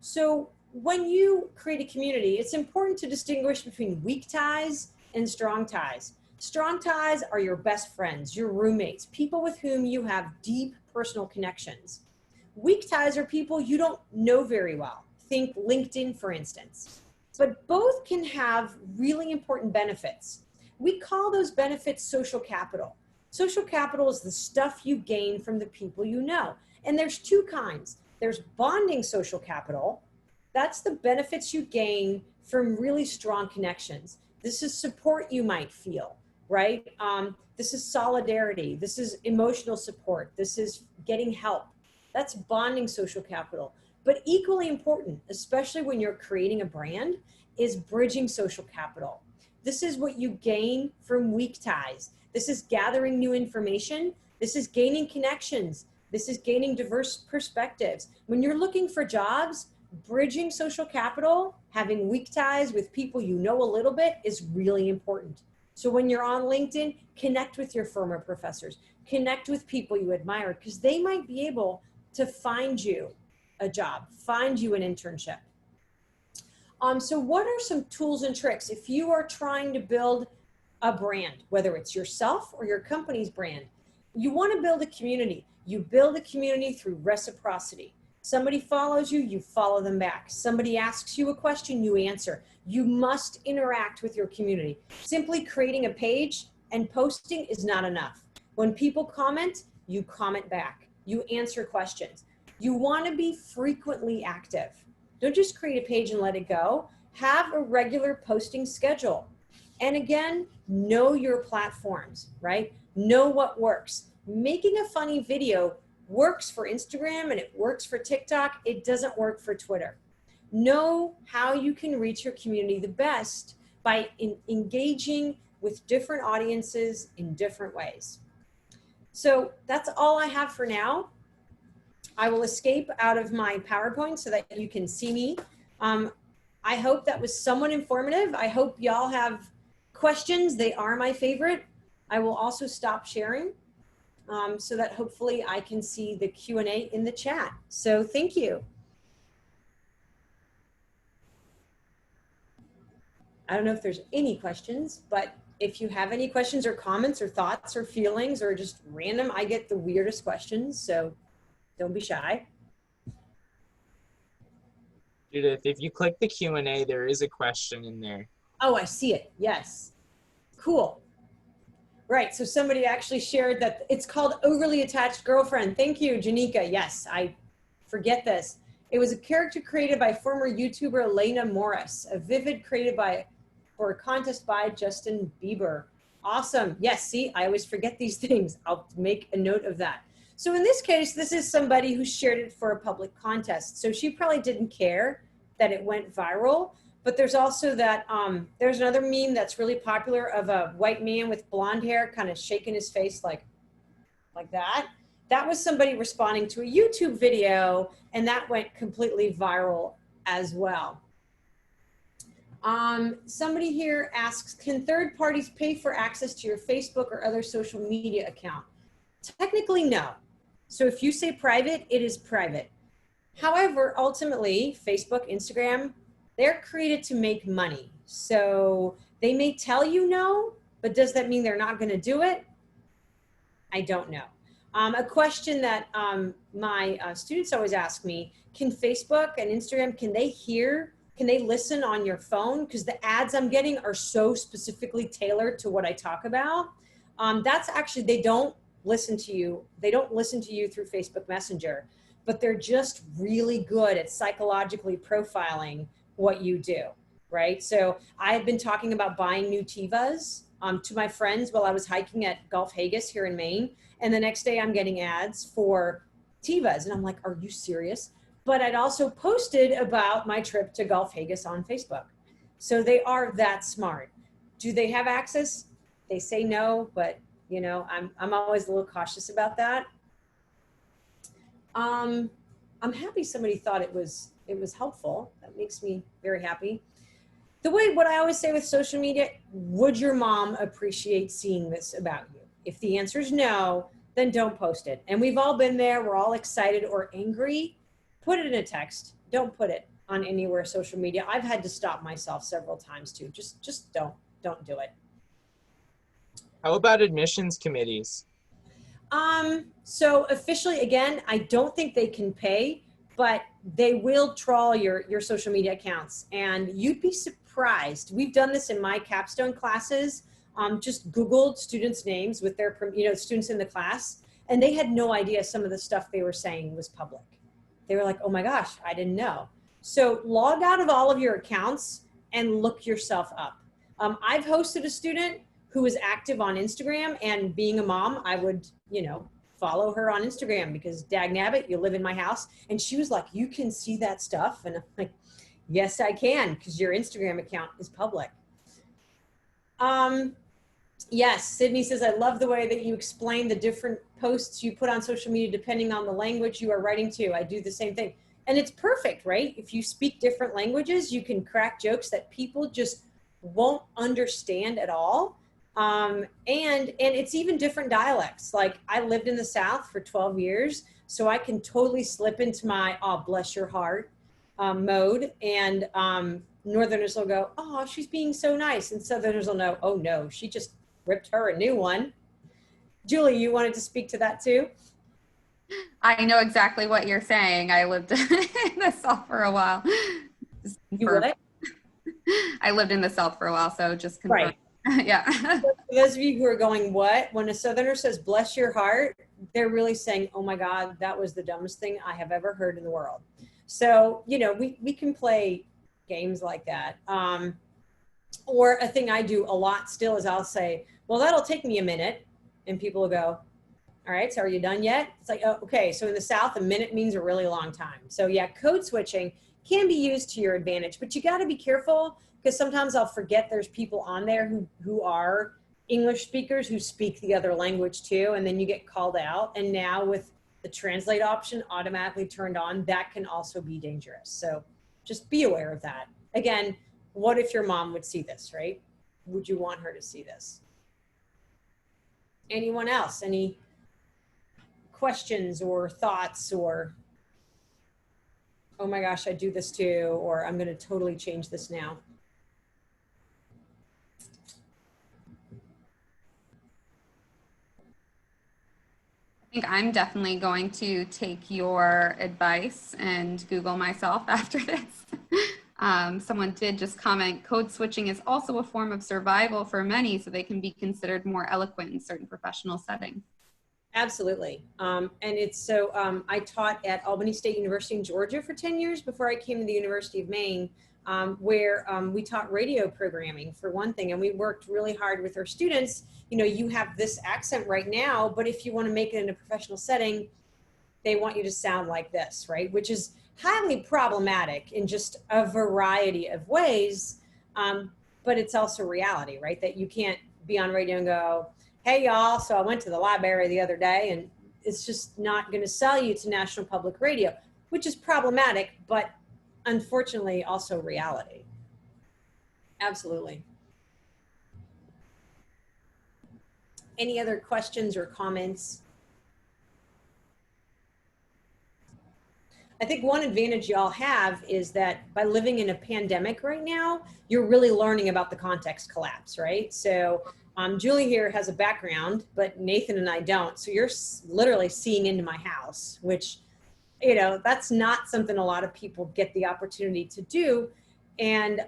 So when you create a community, it's important to distinguish between weak ties and strong ties. Strong ties are your best friends, your roommates, people with whom you have deep personal connections. Weak ties are people you don't know very well. Think LinkedIn, for instance. But both can have really important benefits. We call those benefits social capital. Social capital is the stuff you gain from the people you know. And there's two kinds. There's bonding social capital. That's the benefits you gain from really strong connections. This is support you might feel, right? This is solidarity. This is emotional support. This is getting help. That's bonding social capital. But equally important, especially when you're creating a brand, is bridging social capital. This is what you gain from weak ties. This is gathering new information. This is gaining connections. This is gaining diverse perspectives. When you're looking for jobs, bridging social capital, having weak ties with people you know a little bit is really important. So when you're on LinkedIn, connect with your former professors, connect with people you admire, because they might be able to find you a job, find you an internship. So what are some tools and tricks if you are trying to build a brand, whether it's yourself or your company's brand? You want to build a community. You build a community through reciprocity. Somebody follows you, you follow them back. Somebody asks you a question, you answer. You must interact with your community. Simply creating a page and posting is not enough. When people comment, you comment back. You answer questions. You want to be frequently active. Don't just create a page and let it go. Have a regular posting schedule. And again, know your platforms, right? Know what works. Making a funny video works for Instagram and it works for TikTok. It doesn't work for Twitter. know how you can reach your community the best by engaging with different audiences in different ways. So that's all I have for now. I will escape out of my PowerPoint so that you can see me. I hope that was somewhat informative. I hope y'all have questions. They are my favorite. I will also stop sharing so that hopefully I can see the Q&A in the chat. So thank you. I don't know if there's any questions, but if you have any questions or comments or thoughts or feelings or just random, I get the weirdest questions, so don't be shy. Judith, if you click the Q&A, there is a question in there. Oh, I see it. Yes. Cool. Right. So somebody actually shared that it's called Overly Attached Girlfriend. Thank you, Janika. Yes, I forget this. It was a character created by former YouTuber Elena Morris, a vivid created by for a contest by Justin Bieber. Awesome. Yes. See, I always forget these things. I'll make a note of that. So in this case, this is somebody who shared it for a public contest. So she probably didn't care that it went viral. But there's also that, there's another meme that's really popular of a white man with blonde hair kind of shaking his face like that. That was somebody responding to a YouTube video, and that went completely viral as well. Somebody here asks, can third parties pay for access to your Facebook or other social media account? Technically, no. So if you say private, it is private. However, ultimately, Facebook, Instagram, they're created to make money. So they may tell you no, but does that mean they're not going to do it? I don't know. A question that my students always ask me, can Facebook and Instagram, can they listen on your phone? Because the ads I'm getting are so specifically tailored to what I talk about. That's actually, they don't listen to you. They don't listen to you through Facebook Messenger, but they're just really good at psychologically profiling what you do, right? So I had been talking about buying new Tivas to my friends while I was hiking at Gulf Haggis here in Maine. And the next day I'm getting ads for Tivas. And I'm like, are you serious? But I'd also posted about my trip to Gulf Haggis on Facebook. So they are that smart. Do they have access? They say no, but you know, I'm always a little cautious about that. I'm happy somebody thought it was helpful. That makes me very happy. What I always say with social media, would your mom appreciate seeing this about you? If the answer is no, then don't post it. And we've all been there. We're all excited or angry. Put it in a text. Don't put it on anywhere social media. I've had to stop myself several times too. Just don't do it. How about admissions committees? So officially, again, I don't think they can pay, but they will trawl your social media accounts, and you'd be surprised. We've done this in my capstone classes. Just Googled students' names with their, students in the class, and they had no idea some of the stuff they were saying was public. They were like, oh my gosh, I didn't know. So log out of all of your accounts and look yourself up. I've hosted a student who was active on Instagram, and being a mom, I would, follow her on Instagram because dagnabbit, you live in my house. And she was like, you can see that stuff. And I'm like, yes, I can, because your Instagram account is public. Yes, Sydney says, I love the way that you explain the different posts you put on social media depending on the language you are writing to. I do the same thing. And it's perfect, right? If you speak different languages, you can crack jokes that people just won't understand at all. And it's even different dialects. Like I lived in the South for 12 years, so I can totally slip into my, oh, bless your heart mode. And Northerners will go, oh, she's being so nice. And Southerners will know, oh no, she just ripped her a new one. Julie, you wanted to speak to that too? I know exactly what you're saying. I lived in the South for a while. What? I lived in the South for a while, so just confirm. Right. Yeah. For those of you who are going, what? When a Southerner says, bless your heart, they're really saying, oh my God, that was the dumbest thing I have ever heard in the world. So, we can play games like that. Or a thing I do a lot still is I'll say, well, that'll take me a minute. And people will go, all right, so are you done yet? It's like, oh, okay. So in the South, a minute means a really long time. So yeah, code switching, can be used to your advantage, but you got to be careful because sometimes I'll forget there's people on there who are English speakers who speak the other language too, and then you get called out. And now with the translate option automatically turned on, that can also be dangerous. So just be aware of that. Again, what if your mom would see this, right? Would you want her to see this? Anyone else? Any questions or thoughts or, oh my gosh, I do this too, or I'm going to totally change this now? I think I'm definitely going to take your advice and Google myself after this. Someone did just comment, code switching is also a form of survival for many, so they can be considered more eloquent in certain professional settings. Absolutely. And it's so, I taught at Albany State University in Georgia for 10 years before I came to the University of Maine, where we taught radio programming for one thing, and we worked really hard with our students. You know, you have this accent right now, but if you want to make it in a professional setting, they want you to sound like this, right? Which is highly problematic in just a variety of ways. But it's also reality, right? That you can't be on radio and go, hey y'all, so I went to the library the other day, and it's just not going to sell you to National Public Radio, which is problematic, but unfortunately also reality. Absolutely. Any other questions or comments? I think one advantage y'all have is that by living in a pandemic right now, you're really learning about the context collapse, right? So Julie here has a background, but Nathan and I don't. So you're literally seeing into my house, which, you know, that's not something a lot of people get the opportunity to do. And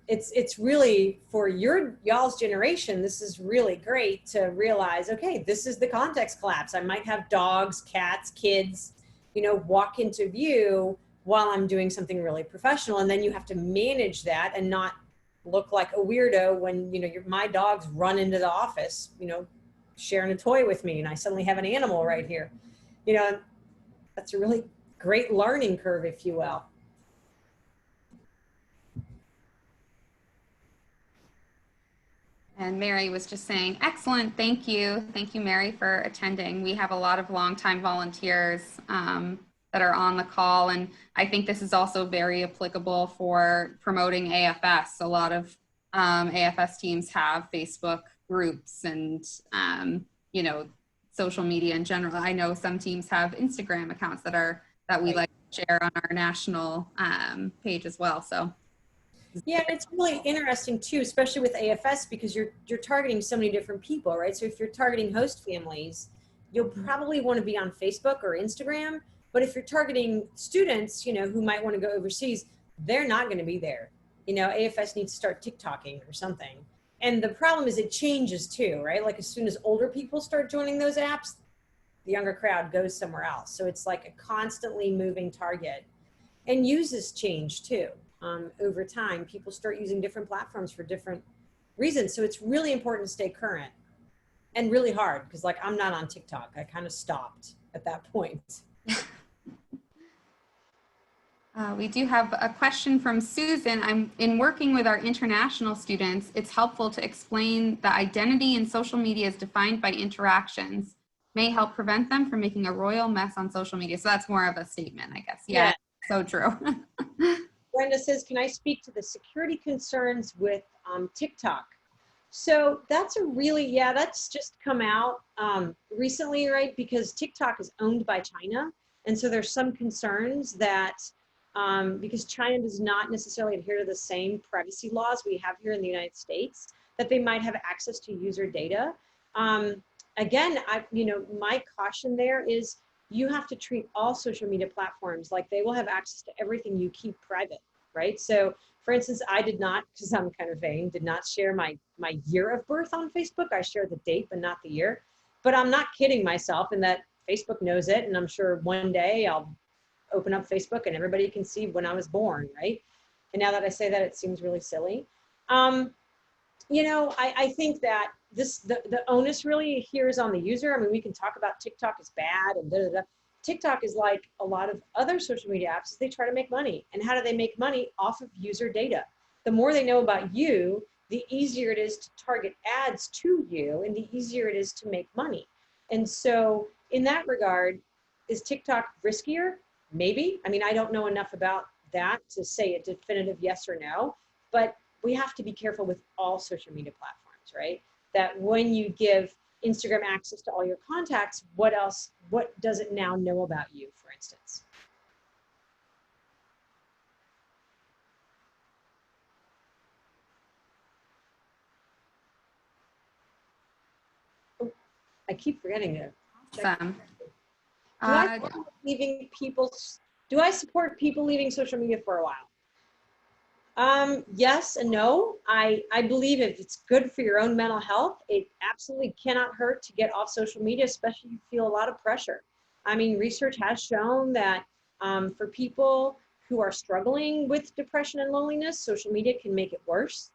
it's really for y'all's generation, this is really great to realize, okay, this is the context collapse. I might have dogs, cats, kids, you know, walk into view while I'm doing something really professional. And then you have to manage that and not look like a weirdo when, you know, my dogs run into the office, you know, sharing a toy with me, and I suddenly have an animal right here. You know, that's a really great learning curve, if you will. And Mary was just saying, excellent, thank you. Thank you, Mary, for attending. We have a lot of longtime volunteers that are on the call. And I think this is also very applicable for promoting AFS. A lot of AFS teams have Facebook groups and, you know, social media in general. I know some teams have Instagram accounts that we like to share on our national page as well. So. Yeah, and it's really interesting too, especially with AFS, because you're targeting so many different people, right? So if you're targeting host families, you'll probably want to be on Facebook or Instagram. But if you're targeting students, you know, who might want to go overseas, they're not going to be there. You know, AFS needs to start TikToking or something. And the problem is it changes too, right? Like as soon as older people start joining those apps, the younger crowd goes somewhere else. So it's like a constantly moving target. And uses change too. Over time, people start using different platforms for different reasons. So it's really important to stay current, and really hard because, like, I'm not on TikTok. I kind of stopped at that point. We do have a question from Susan. In working with our international students, it's helpful to explain that identity in social media is defined by interactions, may help prevent them from making a royal mess on social media. So that's more of a statement, I guess. Yeah. So true. Brenda says, can I speak to the security concerns with TikTok? So that's that's just come out recently, right? Because TikTok is owned by China. And so there's some concerns that because China does not necessarily adhere to the same privacy laws we have here in the United States, that they might have access to user data. Again, my caution there is, you have to treat all social media platforms like they will have access to everything you keep private, right? So for instance, I did not, because I'm kind of vain, did not share my year of birth on Facebook. I shared the date, but not the year. But I'm not kidding myself in that Facebook knows it. And I'm sure one day I'll open up Facebook and everybody can see when I was born, right? And now that I say that, it seems really silly. You know, I think that the onus really here is on the user. I mean, we can talk about TikTok is bad and da, da, da. TikTok is like a lot of other social media apps. They try to make money. And how do they make money? Off of user data. The more they know about you, the easier it is to target ads to you and the easier it is to make money. And so in that regard, is TikTok riskier? Maybe. I mean, I don't know enough about that to say a definitive yes or no, but we have to be careful with all social media platforms, right? That when you give Instagram access to all your contacts, what does it now know about you, for instance? Oh, I keep forgetting to check. Awesome. Do I support people leaving social media for a while? Yes and no. I believe if it's good for your own mental health, it absolutely cannot hurt to get off social media, especially if you feel a lot of pressure. I mean, research has shown that for people who are struggling with depression and loneliness, social media can make it worse.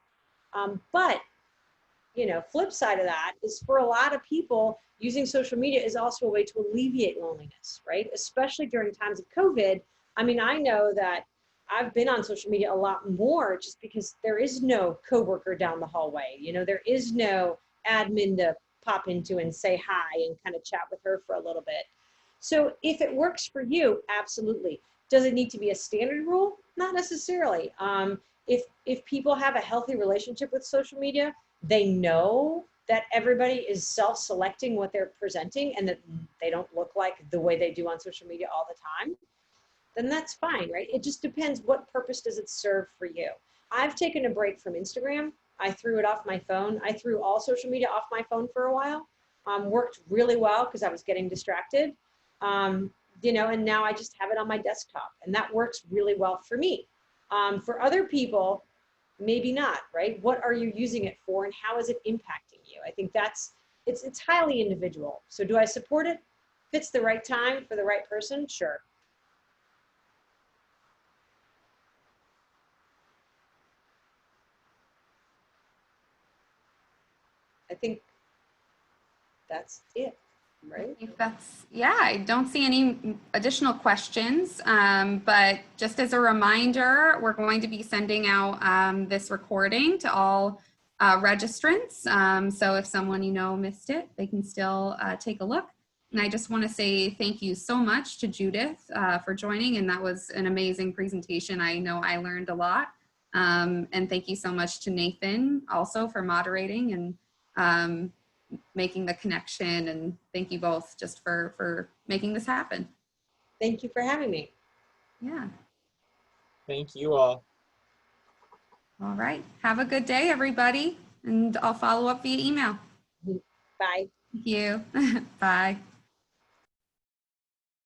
But, you know, flip side of that is for a lot of people, using social media is also a way to alleviate loneliness, right? Especially during times of COVID. I mean, I know that I've been on social media a lot more just because there is no coworker down the hallway. You know, there is no admin to pop into and say hi and kind of chat with her for a little bit. So if it works for you, absolutely. Does it need to be a standard rule? Not necessarily. If people have a healthy relationship with social media, they know that everybody is self-selecting what they're presenting and that they don't look like the way they do on social media all the time, then that's fine, right? It just depends what purpose does it serve for you. I've taken a break from Instagram. I threw it off my phone. I threw all social media off my phone for a while. Worked really well because I was getting distracted. You know, and now I just have it on my desktop and that works really well for me. For other people, maybe not, right? What are you using it for and how is it impacting you? I think it's highly individual. So do I support it? If it's the right time for the right person, sure. I think that's it, right? I think that's, yeah, I don't see any additional questions, but just as a reminder, we're going to be sending out this recording to all registrants. So if someone you know missed it, they can still take a look. And I just want to say thank you so much to Judith for joining, and that was an amazing presentation. I know I learned a lot. And thank you so much to Nathan also for moderating and making the connection, and thank you both just for making this happen. Thank you for having me. Yeah. Thank you all. All right. Have a good day, everybody, and I'll follow up via email. Bye. Thank you. Bye.